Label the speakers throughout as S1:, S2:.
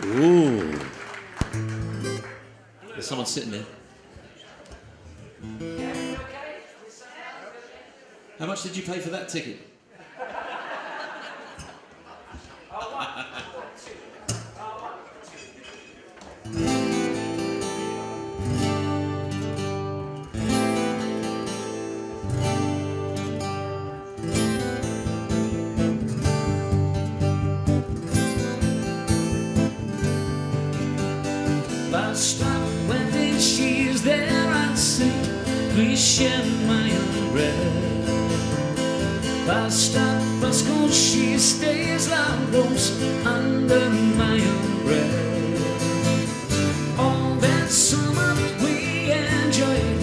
S1: Ooh. There's someone sitting there. How much did you pay for that ticket?
S2: I stop when she's there, I say, please share my umbrella. I stop bus cause she stays like rose under my umbrella. All that summer we enjoyed,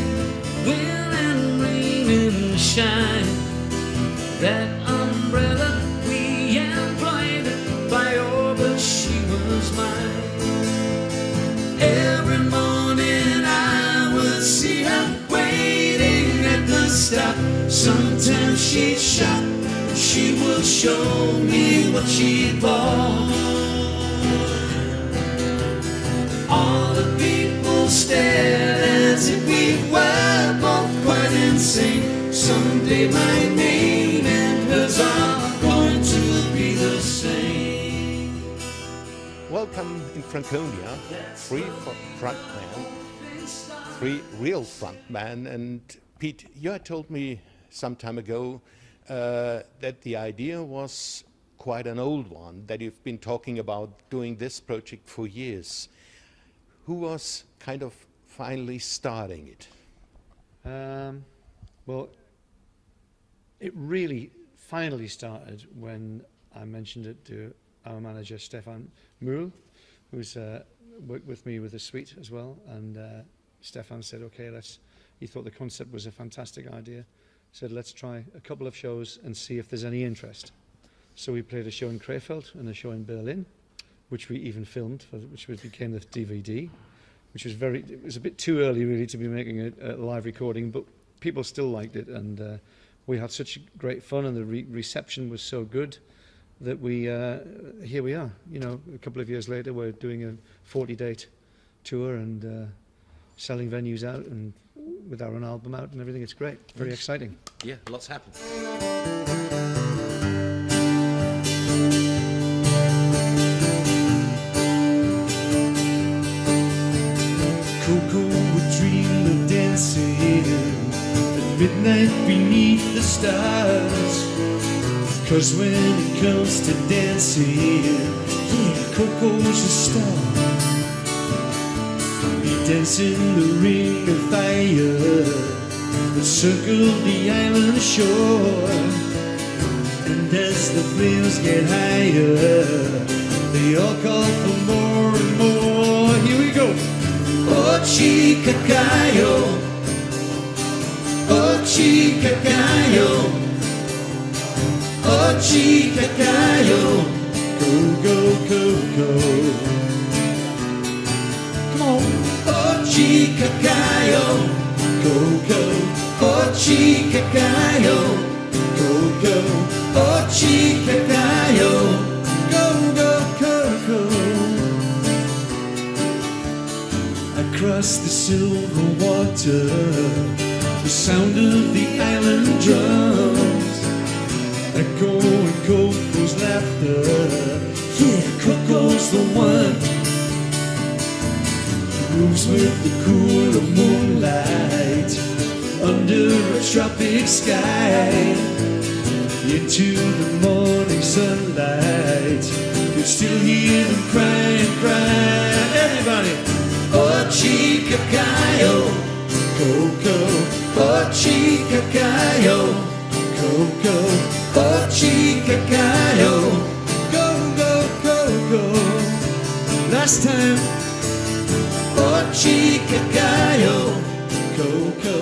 S2: wind and rain and shine. That umbrella we employed by all but she was mine. Every morning I would see her waiting at the stop. Sometimes she'd shop, she would show me what she bought. All the people stared as if we were both quite insane. Someday my name and hers are going to be the same.
S3: Welcome in Franconia, three frontmen, three real frontmen. And Pete, you had told me some time ago that the idea was quite an old one, that you've been talking about doing this project for years. Who was kind of finally starting it?
S4: Well, it really finally started when I mentioned it to our manager Stefan Mühl, who's worked with me with the suite as well, and Stefan said, okay, he thought the concept was a fantastic idea, said let's try a couple of shows and see if there's any interest. So we played a show in Krefeld and a show in Berlin, which we even filmed, which became the DVD, which was it was a bit too early really to be making a live recording, but people still liked it, and we had such great fun, and the reception was so good that here we are, you know, a couple of years later we're doing a 40-date tour and selling venues out and with our own album out and everything. It's great, very exciting.
S1: Yeah, lots happened.
S2: Coco would dream of dancing at midnight beneath the stars. 'Cause when it comes to dancing, yeah, Coco's a star. He danced in the ring of fire that circled the island shore. And as the flames get higher, they all call for more and more. Here we go. Oh, chica cayo, oh, chica cayo. Oh, chica cayo, go, go, go, go. Come on. Oh, chica cayo, go, go. Oh, chica cayo, go, go. Oh, chica cayo, go, go, go, go. Across the silver water, the sound of the island drums. Echoing Coco's laughter, yeah, Coco's the one. Moves with the cool of moonlight under a tropic sky. Into the morning sunlight, you still hear them cry and cry. Everybody, oh, chica cayo, Coco, oh, chica cayo, Coco. Oh, chica cayo, go, go, go, go. Last time. Oh, chica cayo, go, go.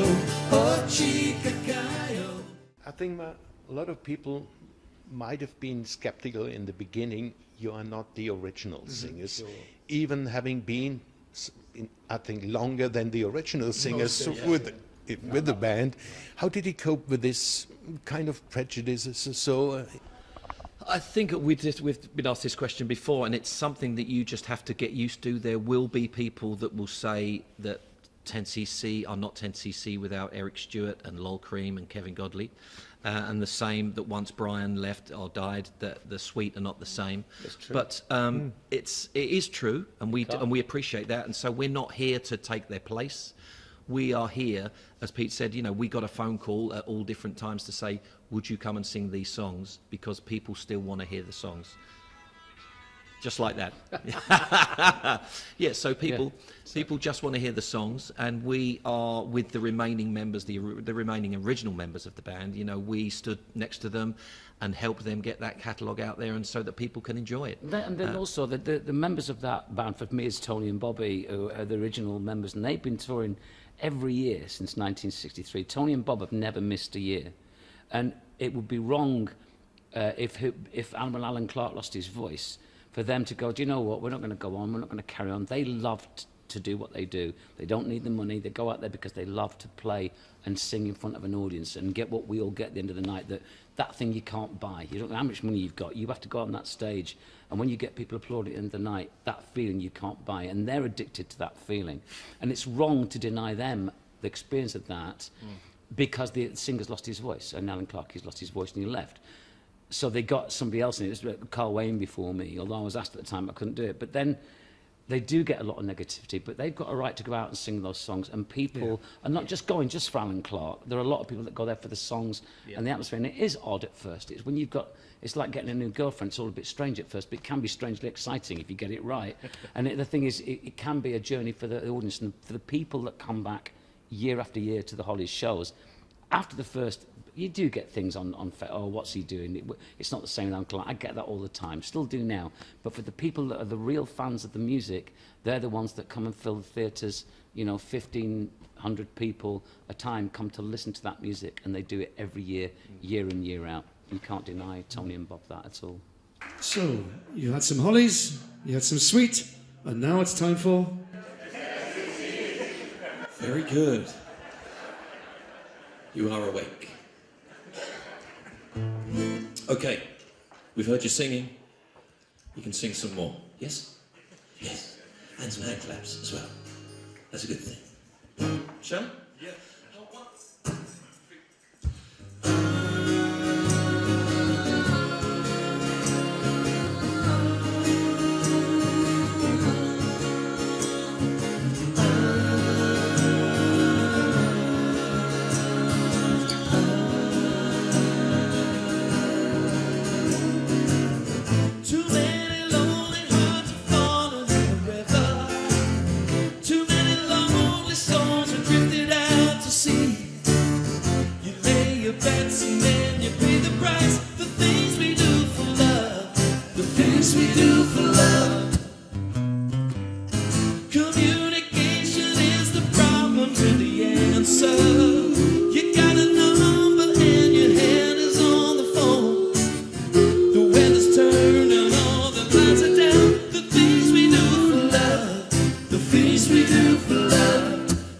S2: Oh, chica cayo.
S3: I think a lot of people might have been skeptical in the beginning. You are not the original singers,
S4: sure.
S3: even having been, I think, longer than the original singers with the band. How did he cope with this kind of prejudices? So
S1: I think we've been asked this question before, and it's something that you just have to get used to. There will be people that will say that 10cc are not 10cc without Eric Stewart and Lol Cream and Kevin Godley, and the same that once Brian left or died, that the Sweet are not the same.
S5: That's true.
S1: But it is true, and we appreciate that, and so we're not here to take their place. We are here, as Pete said, you know, we got a phone call at all different times to say, would you come and sing these songs? Because people still want to hear the songs. Just like that. Yeah, so people just want to hear the songs, and we are with the remaining members, the remaining original members of the band. You know, we stood next to them and helped them get that catalogue out there, and so that people can enjoy it.
S5: And then also the members of that band, for me, is Tony and Bobby, who are the original members, and they've been touring every year since 1963. Tony and Bob have never missed a year, and it would be wrong if Alan Clark lost his voice, for them to go, do you know what, we're not going to go on, we're not going to carry on. They love to do what they do. They don't need the money. They go out there because they love to play and sing in front of an audience and get what we all get at the end of the night, that thing you can't buy. You don't know how much money you've got. You have to go on that stage, and when you get people applauding at the end of the night, that feeling you can't buy, and they're addicted to that feeling. And it's wrong to deny them the experience of that because the singer's lost his voice, and Alan Clark, he's lost his voice and he left. So they got somebody else in it. It was Carl Wayne before me, although I was asked at the time I couldn't do it. But then they do get a lot of negativity, but they've got a right to go out and sing those songs. And people are not just going just for Alan Clark. There are a lot of people that go there for the songs and the atmosphere. And it is odd at first. It's when you've got, it's like getting a new girlfriend. It's all a bit strange at first, but it can be strangely exciting if you get it right. And the thing is, it can be a journey for the audience and for the people that come back year after year to the Hollies shows. After the first, you do get things on oh, what's he doing? It's not the same with Uncle. I get that all the time, still do now. But for the people that are the real fans of the music, they're the ones that come and fill the theatres. You know, 1,500 people a time come to listen to that music, and they do it every year, year in, year out. You can't deny Tony and Bob that at all.
S2: So, you had some Hollies, you had some Sweet, and now it's time for...
S1: Very good. You are awake. Okay, we've heard you singing. You can sing some more. Yes? Yes. And some hand claps as well. That's a good thing. Shall we? Yeah.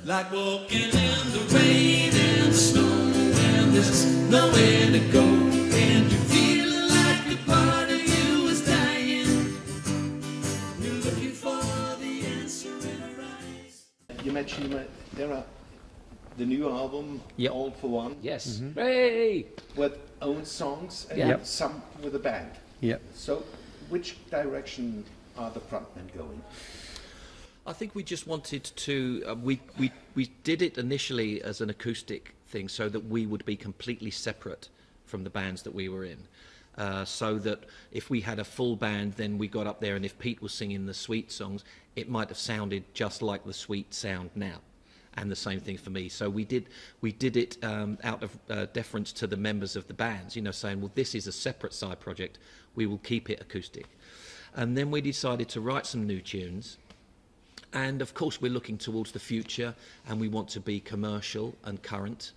S2: Like walking in the rain and the snow, and there's nowhere to go, and you're feeling like a part of you is dying. You're looking for the answer in her eyes.
S3: You mentioned there are the new album,
S1: Yep.
S3: All for One,
S5: Yes. Hey!
S3: with own songs and
S5: Yep.
S3: some with a band.
S4: Yep.
S3: So, which direction are the frontmen going?
S1: I think we just wanted to, we did it initially as an acoustic thing so that we would be completely separate from the bands that we were in. So that if we had a full band, then we got up there, and if Pete was singing the Sweet songs, it might have sounded just like the Sweet sound now. And the same thing for me. So we did it out of deference to the members of the bands, you know, saying, well, this is a separate side project. We will keep it acoustic. And then we decided to write some new tunes. And of course we're looking towards the future, and we want to be commercial and current,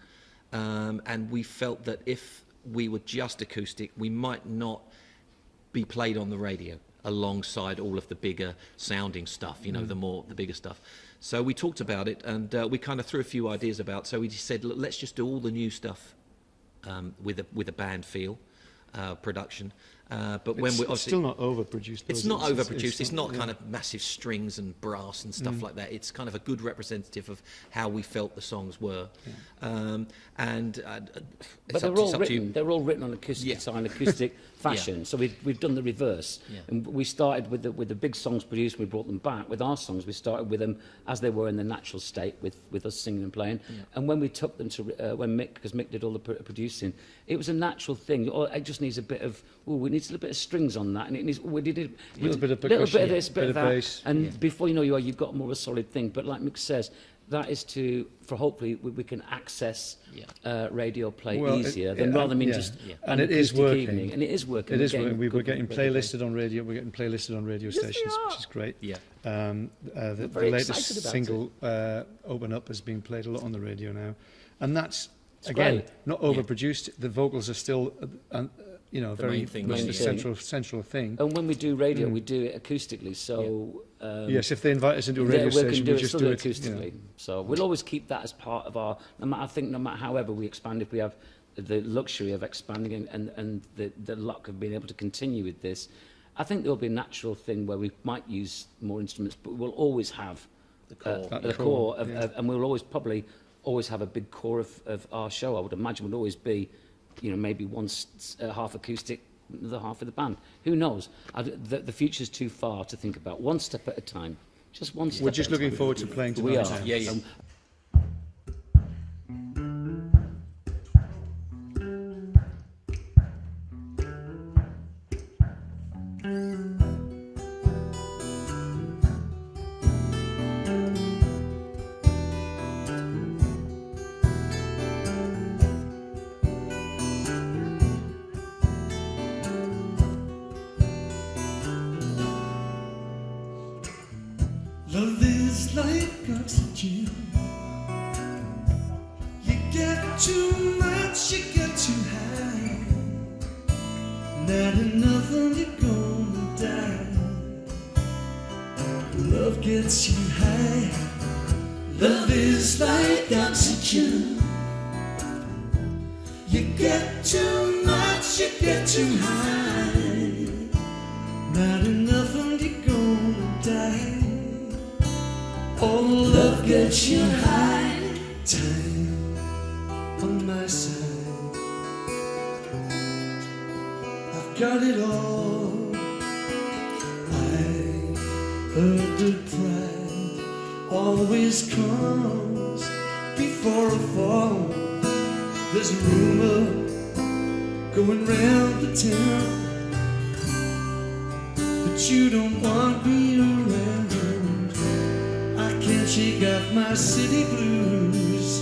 S1: and we felt that if we were just acoustic, we might not be played on the radio alongside all of the bigger sounding stuff, you know, the bigger stuff. So we talked about it, and we kind of threw a few ideas about. So we just said, look, let's just do all the new stuff with a band feel, production, But when we
S4: It's still not overproduced.
S1: it's not overproduced. It's not kind of massive strings and brass and stuff like that. It's kind of a good representative of how we felt the songs were.
S5: But
S1: it's
S5: they're
S1: up to-
S5: all
S1: it's up to you.
S5: written. They're all written on acoustic
S1: Yeah.
S5: guitar and acoustic fashion.
S1: Yeah.
S5: So we've done the reverse.
S1: Yeah.
S5: And we started with the big songs produced. We brought them back. With our songs, we started with them as they were in the natural state, with us singing and playing. And when we took them to when Mick, because Mick did all the producing, it was a natural thing. Oh, it just needs a bit of. Oh, we need a little bit of strings on that, and it needs. We did it.
S4: A little bit of
S5: little bit
S4: percussion,
S5: of this, bit of that,
S4: bass.
S5: and before you know, you've got more of a solid thing. But like Mick says, that is for hopefully we can access radio play easier than rather than just
S4: and
S5: an
S4: it is
S5: acoustic
S4: working.
S5: evening. And it is working.
S4: It is
S5: getting
S4: working. We're
S5: good
S4: getting
S5: radio play.
S4: playlisted on radio. We're getting playlisted on radio stations, which is great.
S1: Yeah.
S4: The
S5: very
S4: latest
S5: excited about
S4: single, "Open Up," is being played a lot on the radio now, and that's
S5: great.
S4: again not overproduced. The vocals are still, very
S1: main thing,
S4: much
S1: main
S4: the
S1: thing.
S4: central thing.
S5: And when we do radio, we do it acoustically. So
S4: Yes, if they invite us into a
S5: yeah,
S4: radio
S5: we can
S4: station,
S5: do
S4: we
S5: it
S4: just
S5: still
S4: do it
S5: acoustically. So we'll always keep that as part of our. No matter however we expand, if we have the luxury of expanding and the luck of being able to continue with this, I think there'll be a natural thing where we might use more instruments, but we'll always have
S1: The core.
S5: the core, and we'll probably always have a big core of our show. I would imagine would always be, maybe half acoustic, the half of the band. Who knows? The future's too far to think about. One step at a time. Just one step.
S4: We're just
S5: at a
S4: looking
S5: time.
S4: forward to playing tonight.
S5: We are.
S4: now.
S1: Yeah, yeah.
S2: Love is like oxygen. You get too much, you get too high. Not enough and you're gonna die. Love gets you high. Love is like oxygen. You get too much, you get too high. Not enough and you're gonna die. Oh, love gets you high. Time on my side. I've got it all. I heard that pride always comes before a fall. There's a rumor going round the town that you don't want me around. Can't shake off my city blues.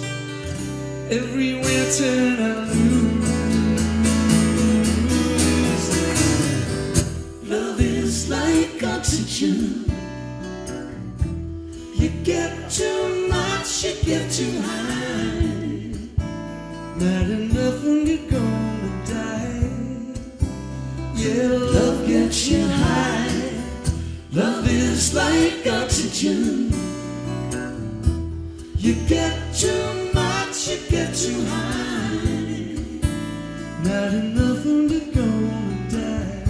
S2: Every winter I lose. Love is like oxygen. You get too much, you get too high. Not enough and you're gonna die. Yeah, love gets you high. Love is like oxygen. You get too much, you get too high. Not enough and you're gonna die.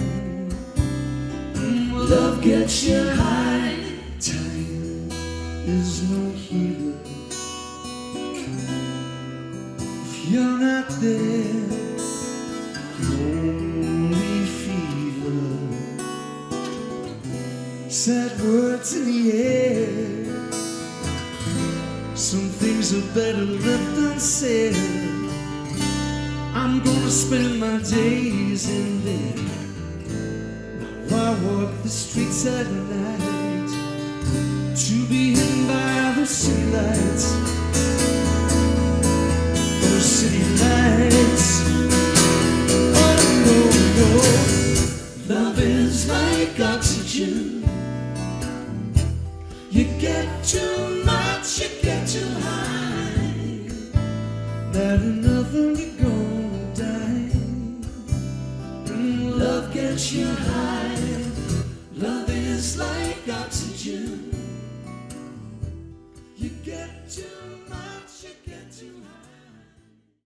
S2: Love gets you high. Time is no healer. If you're not there, only fever. Sad words in the air. Some things are better left unsaid. I'm gonna spend my days in there. Now I walk the streets at night to be hidden by the city lights. The city lights. Oh no, no. Love is like oxygen. You get too much, you get too high. Not enough and you're gonna die. Love gets you high. Love is like oxygen.